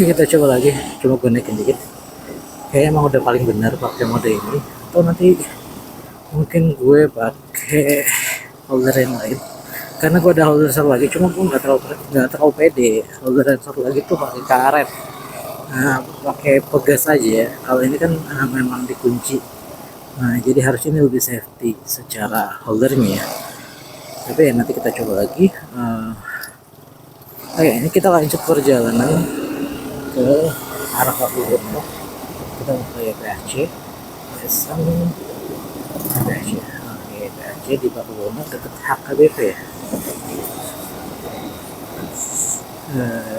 Kita coba lagi, coba gue naikin dikit. Kayaknya emang udah paling benar pakai mode ini. Atau nanti mungkin gue pakai holder yang lain. Karena gue ada holder satu lagi, cuma gue nggak terlalu pede. Holder yang satu lagi tuh pakai karet. Nah, pakai pegas aja ya. Kalau ini kan memang dikunci. Nah, jadi harusnya ini lebih safety secara holdernya ya. Tapi ya nanti kita coba lagi. Oke, ini kita lanjut perjalanan ke arah Pakuwon. Kita mau ke PHC. Pesan PHC. Oke, PHC di Pakuwon dekat HKBP ya.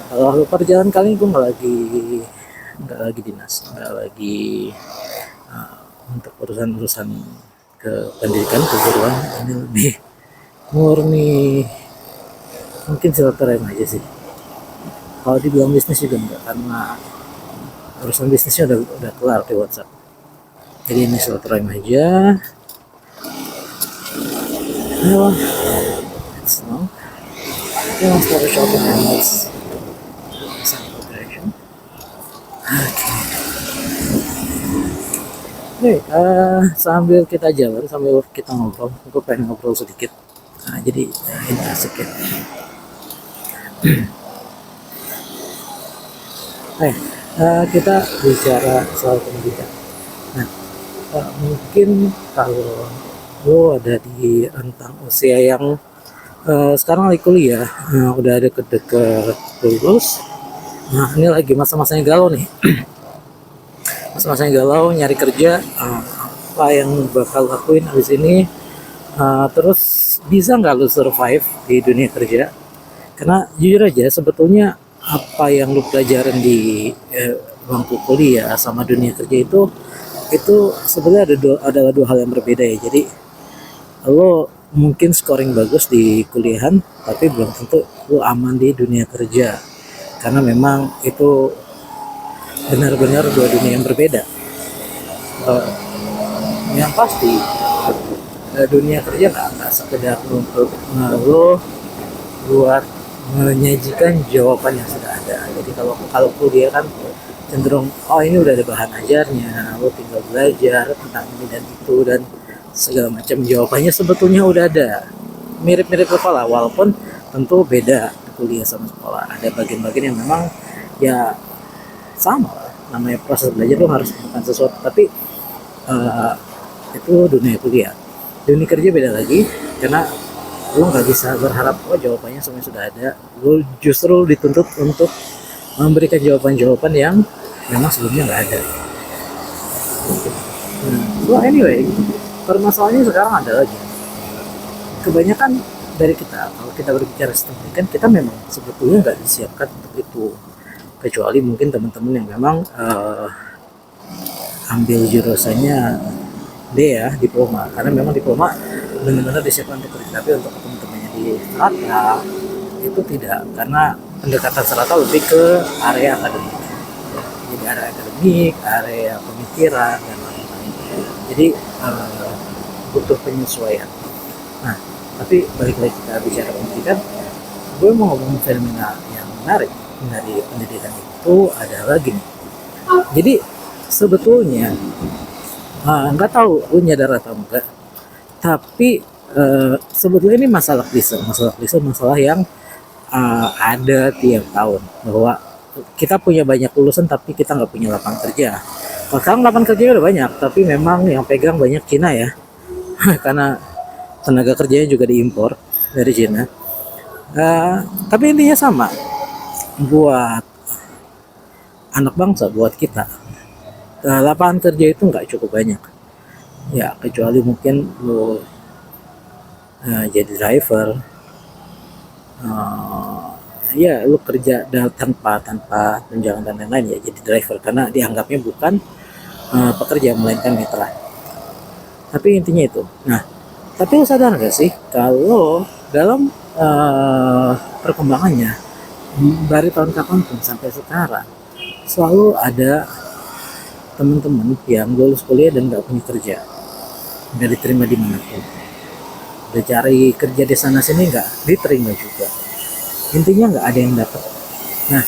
Kalau perjalanan kali ini gue nggak lagi dinas, nggak lagi untuk urusan ke pendidikan keguruan. Ini lebih murni mungkin silaturahim aja sih. Kalau dibilang bisnis juga enggak, karena urusan bisnisnya udah kelar di WhatsApp. Jadi ini silaturahim aja. Well, it's long. Yeah, start shopping and let's direction. Oke, sambil kita jalan, sambil kita ngobrol, gue pengen ngobrol sedikit. Nah, jadi ini asik ya. Kita bicara soal pendidikan. Nah, mungkin kalau lo ada di rentang usia yang sekarang lagi kuliah, udah ada deket lulus. Nah, ini lagi masa-masanya galau nih. Masa-masanya galau, nyari kerja, apa yang bakal lakuin habis ini, terus bisa nggak lu survive di dunia kerja? Karena jujur aja sebetulnya apa yang lu pelajarin di bangku kuliah sama dunia kerja itu sebenarnya adalah dua hal yang berbeda ya. Jadi lo mungkin scoring bagus di kuliahan, tapi belum tentu lo aman di dunia kerja, karena memang itu benar-benar dua dunia yang berbeda. Yang pasti dunia kerja nggak sekedar untuk lo buat menyajikan jawaban yang sudah ada. Jadi kalau kuliah kan cenderung ini udah ada bahan ajarnya, lo tinggal belajar tentang ini dan itu dan segala macam, jawabannya sebetulnya udah ada, mirip-mirip sekolah, walaupun tentu beda kuliah sama sekolah. Ada bagian-bagian yang memang ya sama lah, namanya proses belajar lo harus melakukan sesuatu, tapi itu dunia kuliah. Dunia kerja beda lagi, karena lo nggak bisa berharap jawabannya semuanya sudah ada. Lo justru dituntut untuk memberikan jawaban-jawaban yang memang sebelumnya nggak ada. So anyway, permasalahannya sekarang ada lagi. Kebanyakan dari kita, kalau kita berbicara sistem pendidikan, kita memang sebetulnya nggak disiapkan untuk itu, kecuali mungkin teman-teman yang memang ambil jurusannya D ya, diploma, karena memang diploma benar-benar disiapkan untuk kerja. Tapi untuk teman-temannya di strata itu tidak, karena pendekatan strata lebih ke area akademik. Jadi area akademik, area pemikiran dan lain-lain. Jadi butuh penyesuaian. Nah, tapi balik lagi kita bicara pendidikan, gue mau ngomong fenomena yang menarik dari pendidikan itu adalah gini. Jadi sebetulnya nggak tahu lu nyadar atau enggak, tapi sebetulnya ini masalah yang ada tiap tahun, bahwa kita punya banyak lulusan tapi kita nggak punya lapangan kerja. Sekarang lapangan kerja udah banyak, tapi memang yang pegang banyak Cina ya. Karena tenaga kerjanya juga diimpor dari Cina. Tapi intinya sama, buat anak bangsa, buat kita, lapangan kerja itu nggak cukup banyak ya, kecuali mungkin lo jadi driver, ya lo kerja tanpa tunjangan dan lain-lain ya, jadi driver, karena dianggapnya bukan pekerja melainkan mitra. Tapi intinya itu. Nah, tapi lo sadar gak sih kalau dalam perkembangannya dari tahun kapanpun sampai sekarang selalu ada teman-teman yang lulus kuliah dan gak punya kerja, nggak diterima di manapun. Udah cari kerja di sana sini nggak diterima juga. Intinya nggak ada yang dapat. Nah,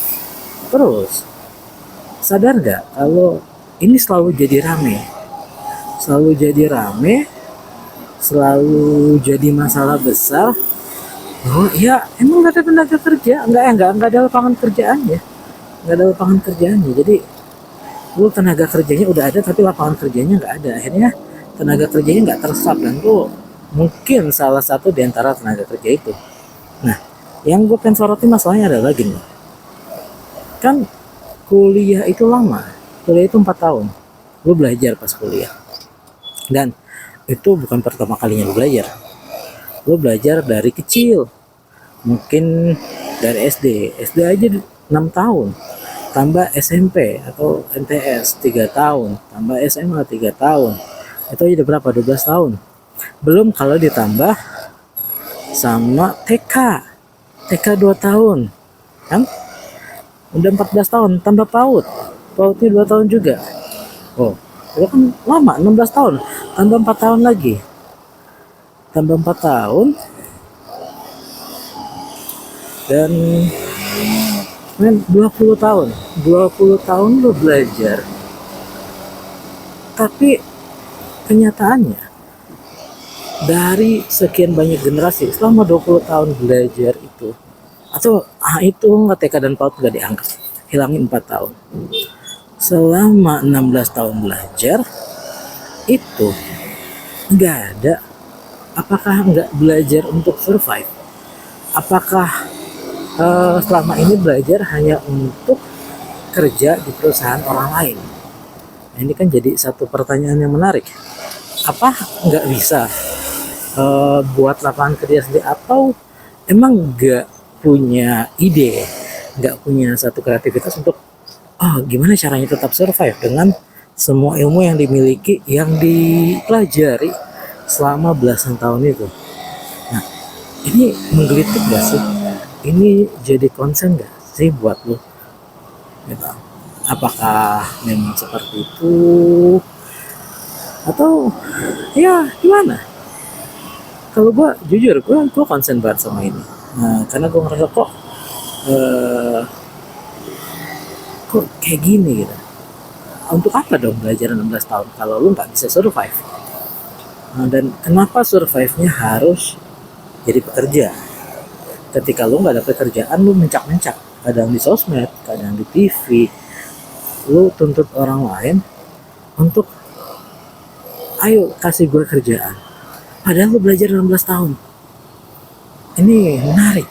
terus sadar nggak kalau ini selalu jadi rame, selalu jadi masalah besar. Oh ya, emang nggak ada tenaga kerja, nggak ada lapangan kerjaannya, Jadi lu tenaga kerjanya udah ada tapi lapangan kerjanya nggak ada. Akhirnya tenaga kerjanya nggak tersap dan lu mungkin salah satu di antara tenaga kerja itu. Nah, yang gue pengen soroti masalahnya adalah gini, kan kuliah itu lama, kuliah itu 4 tahun, lu belajar pas kuliah, dan itu bukan pertama kalinya lu belajar dari kecil, mungkin dari SD aja 6 tahun, tambah SMP atau MTS 3 tahun, tambah SMA 3 tahun, itu aja berapa, 12 tahun. Belum kalau ditambah sama TK 2 tahun, kan udah 14 tahun, tambah PAUDnya 2 tahun juga. Oh, itu kan lama, 16 tahun, tambah 4 tahun lagi, tambah 4 tahun, dan 20 tahun lo belajar. Tapi kenyataannya dari sekian banyak generasi selama 20 tahun belajar itu, atau itu nggak TK dan PAUD nggak diangkat, hilangin 4 tahun, selama 16 tahun belajar itu nggak ada. Apakah nggak belajar untuk survive? Apakah selama ini belajar hanya untuk kerja di perusahaan orang lain? Nah, ini kan jadi satu pertanyaan yang menarik. Apa nggak bisa buat lapangan kerja sendiri, atau emang nggak punya ide, nggak punya satu kreativitas untuk gimana caranya tetap survive dengan semua ilmu yang dimiliki, yang dipelajari selama belasan tahun itu. Nah, ini menggelitik gak sih? Ini jadi concern gak sih buat lo? Gitu. Apakah memang seperti itu? Atau ya gimana? Kalau gue jujur, gue concern banget sama ini. Nah, karena gue ngerasa kok kayak gini gitu. Untuk apa dong belajar 16 tahun kalau lu nggak bisa survive? Nah, dan kenapa survive-nya harus jadi pekerja? Ketika lu nggak ada pekerjaan, lu mencak-mencak, kadang di sosmed, kadang di TV, lu tuntut orang lain untuk ayo kasih gue kerjaan, padahal lu belajar 16 tahun. Ini menarik,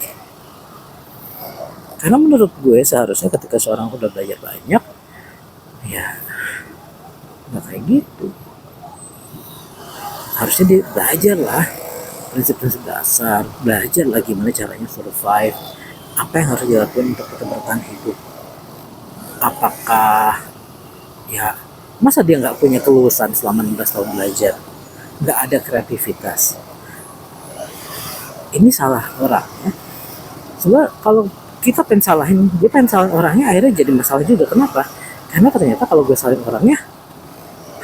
karena menurut gue seharusnya ketika seorang udah belajar banyak, ya nggak kayak gitu. Harusnya dia belajar lah prinsip-prinsip dasar, belajar lah gimana caranya survive, apa yang harus dilakukan untuk tetap bertahan hidup. Apakah ya masa dia nggak punya kelulusan selama 16 tahun belajar, nggak ada kreativitas? Ini salah orangnya. Sebab kalau kita pengen salahin orangnya, akhirnya jadi masalah juga. Kenapa? Karena ternyata kalau gue salahin orangnya,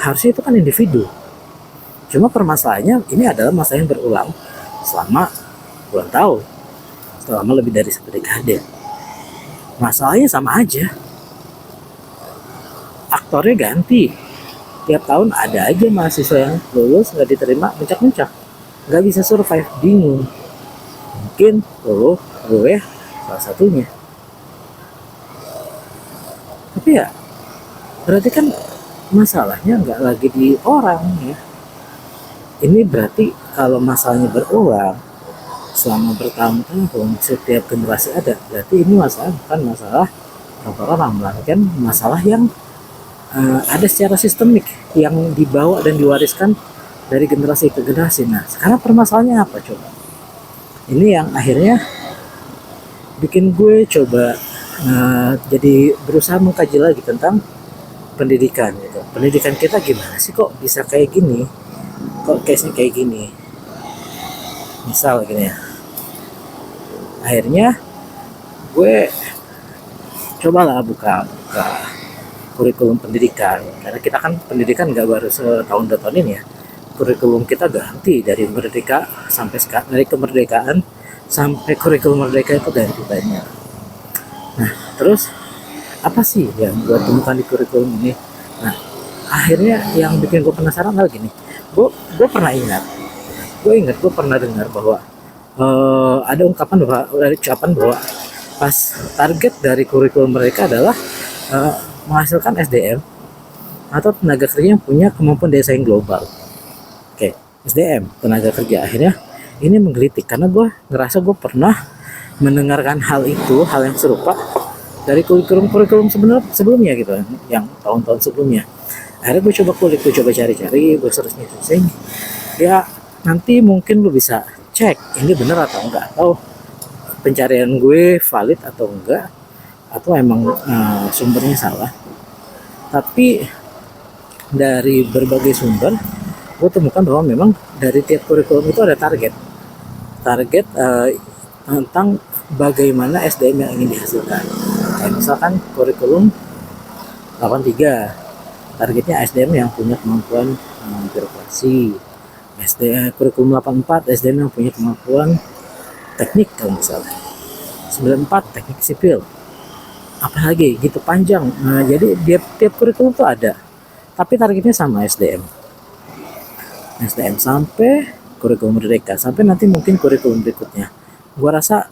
harusnya itu kan individu. Cuma permasalahannya ini adalah masalah yang berulang selama puluhan tahun, selama lebih dari 1 dekade. Masalahnya sama aja, aktornya ganti. Tiap tahun ada aja mahasiswa yang lulus nggak diterima, mencak-mencak, nggak bisa survive, bingung. Mungkin gue salah satunya. Tapi ya berarti kan masalahnya nggak lagi di orang ya. Ini berarti kalau masalahnya berulang selama bertahun-tahun, setiap generasi ada, berarti ini masalah bukan masalah orang, melainkan masalah yang ada secara sistemik yang dibawa dan diwariskan dari generasi ke generasi. Nah, sekarang permasalahannya apa coba? Ini yang akhirnya bikin gue coba jadi berusaha mengkaji lagi tentang pendidikan gitu. Pendidikan kita gimana sih kok bisa kayak gini? Kok case-nya kayak gini? Misal gini ya. Akhirnya gue cobalah buka kurikulum pendidikan, karena kita kan pendidikan nggak baru setahun 2 tahun ini ya. Kurikulum kita ganti dari merdeka sampai sekarang, dari kemerdekaan sampai kurikulum merdeka itu ganti banyak. Nah, terus apa sih yang gue temukan di kurikulum ini. Nah, akhirnya yang bikin gue penasaran adalah gini, gue pernah ingat, gue pernah dengar bahwa ada ucapan bahwa pas target dari kurikulum mereka adalah menghasilkan SDM atau tenaga kerja yang punya kemampuan daya saing global. Oke, SDM, tenaga kerja. Akhirnya ini menggelitik karena gue ngerasa gue pernah mendengarkan hal yang serupa dari kurikulum sebelumnya gitu, yang tahun-tahun sebelumnya. Akhirnya gue coba kulik, gue coba cari-cari, gue searching, ya nanti mungkin lu bisa cek ini bener atau enggak, atau pencarian gue valid atau enggak, atau emang sumbernya salah. Tapi dari berbagai sumber gue temukan bahwa memang dari tiap kurikulum itu ada target tentang bagaimana SDM yang ingin dihasilkan. Kayak misalkan kurikulum 83 targetnya SDM yang punya kemampuan birokrasi, kurikulum 84 SDM yang punya kemampuan teknik kalau misalnya, 94 teknik sipil, apalagi gitu panjang. Nah, jadi tiap kurikulum tuh ada, tapi targetnya sama SDM sampai kurikulum merdeka, sampai nanti mungkin kurikulum berikutnya. Gua rasa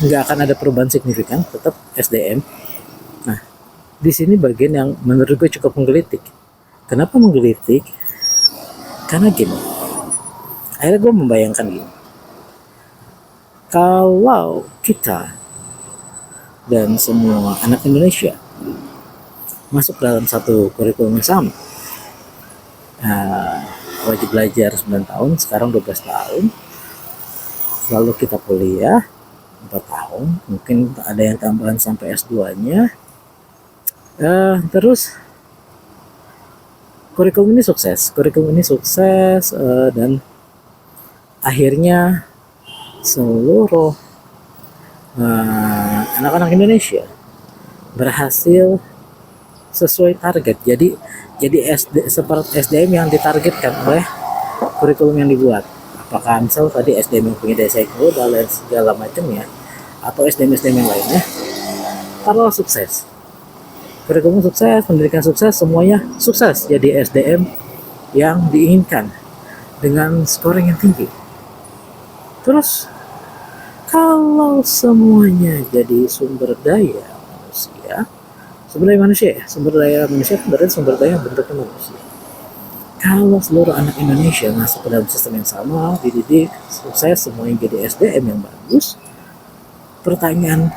nggak akan ada perubahan signifikan, tetap SDM. Nah, di sini bagian yang menurut gue cukup menggelitik. Kenapa menggelitik? Karena gini, akhirnya gue membayangkan gini, kalau kita dan semua anak Indonesia masuk dalam satu kurikulum yang sama, wajib belajar 9 tahun, sekarang 12 tahun, lalu kita kuliah 4 tahun, mungkin ada yang tambahan sampai S2-nya, terus kurikulum ini sukses, dan akhirnya seluruh anak-anak Indonesia berhasil sesuai target. Jadi seperti SDM yang ditargetkan oleh kurikulum yang dibuat. Apakah misal tadi SDM yang punya daya saing global dan segala macamnya, atau SDM yang lainnya, taruhlah sukses. Kurikulum sukses, pendidikan sukses, semuanya sukses jadi SDM yang diinginkan dengan scoring yang tinggi. Terus kalau semuanya jadi sumber daya manusia berarti sumber daya yang bentuknya manusia. Kalau seluruh anak Indonesia masuk ke dalam sistem yang sama, dididik, sukses, semuanya jadi SDM yang bagus, pertanyaan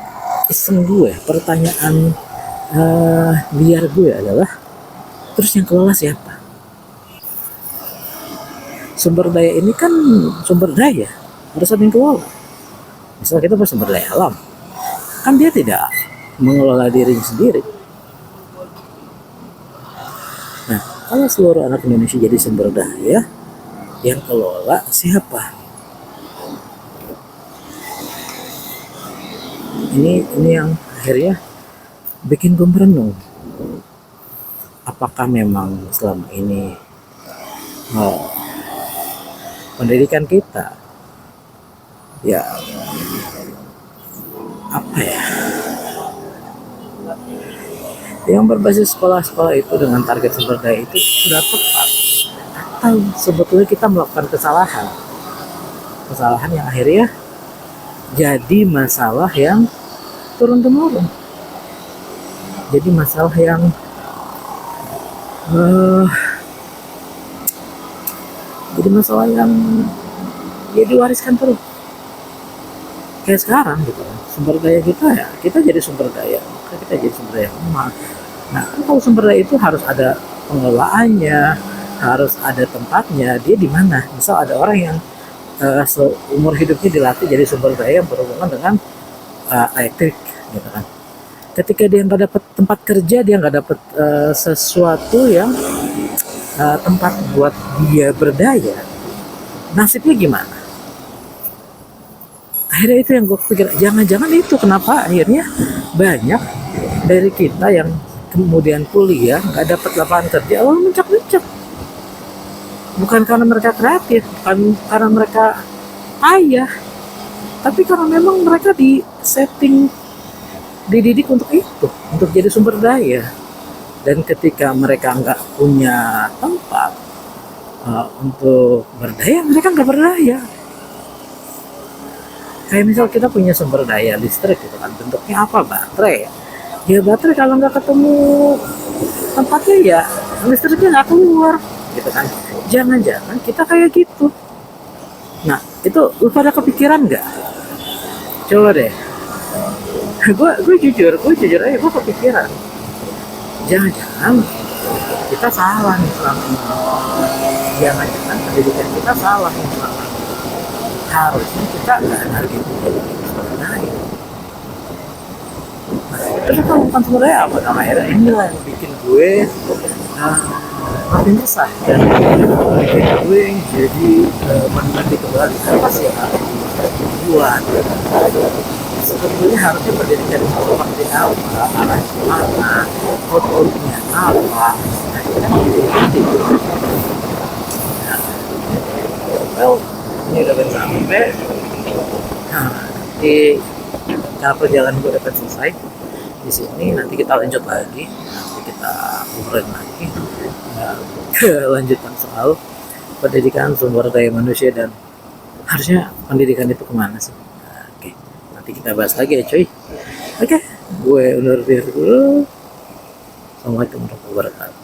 liar gue adalah, terus yang kelola siapa? Sumber daya ini kan sumber daya, harus ada yang kelola. Misalnya kita bersumber daya alam, kan dia tidak mengelola dirinya sendiri. Nah, kalau seluruh anak Indonesia jadi sumber daya, yang kelola siapa? Ini yang akhirnya bikin gue merenung. Apakah memang selama ini pendidikan kita yang berbasis sekolah-sekolah itu dengan target sumber daya itu sudah tepat, atau sebetulnya kita melakukan kesalahan yang akhirnya jadi masalah yang turun-temurun, jadi masalah yang diwariskan terus kayak sekarang gitu. Sumber daya kita jadi sumber daya, kita jadi sumber daya lemah. Nah, kalau sumber daya itu harus ada pengelolaannya, harus ada tempatnya, dia di mana. Misal ada orang yang seumur hidupnya dilatih jadi sumber daya yang berhubungan dengan elektrik gitu kan. Ketika dia nggak dapat tempat kerja, dia nggak dapat sesuatu yang tempat buat dia berdaya, nasibnya gimana? Akhirnya itu yang gue pikir, jangan-jangan itu kenapa akhirnya banyak dari kita yang kemudian kuliah nggak dapat lapangan kerja, lalu mencak-mencak. Bukan karena mereka kreatif, bukan karena mereka payah, tapi karena memang mereka di setting dididik untuk itu, untuk jadi sumber daya. Dan ketika mereka nggak punya tempat untuk berdaya, mereka nggak berdaya. Kayak misal kita punya sumber daya listrik gitu kan, bentuknya apa, baterai ya, baterai kalau nggak ketemu tempatnya ya listriknya nggak keluar gitu kan. Jangan-jangan kita kayak gitu. Nah itu lu pada kepikiran nggak? Coba deh. gue jujur aja, gue kepikiran jangan-jangan kita salah nih selama ini. Jangan-jangan pendidikan kita salah nih selama ini. Harusnya kita nggak lagi sebenarnya. Terus kalau bukan sebenarnya apa namanya, inilah yang bikin gue makin resah dan bikin gue jadi menanti kembali apa sih yang harus dibuat. Sebetulnya harusnya pendidikan itu seperti apa, arahnya kemana, outputnya apa, nah itu kan jadi penting. Nah, well, ini udah sampai. Nah, di tahap perjalanan gue dapat selesai di sini. Nanti kita lanjut lagi, nanti kita ngobrolin lagi kelanjutan soal pendidikan, sumber daya manusia, dan harusnya pendidikan itu kemana sih. Nah, oke, nanti kita bahas lagi ya cuy. Oke, gue undur diri dulu. Assalamualaikum warahmatullahi wabarakatuh.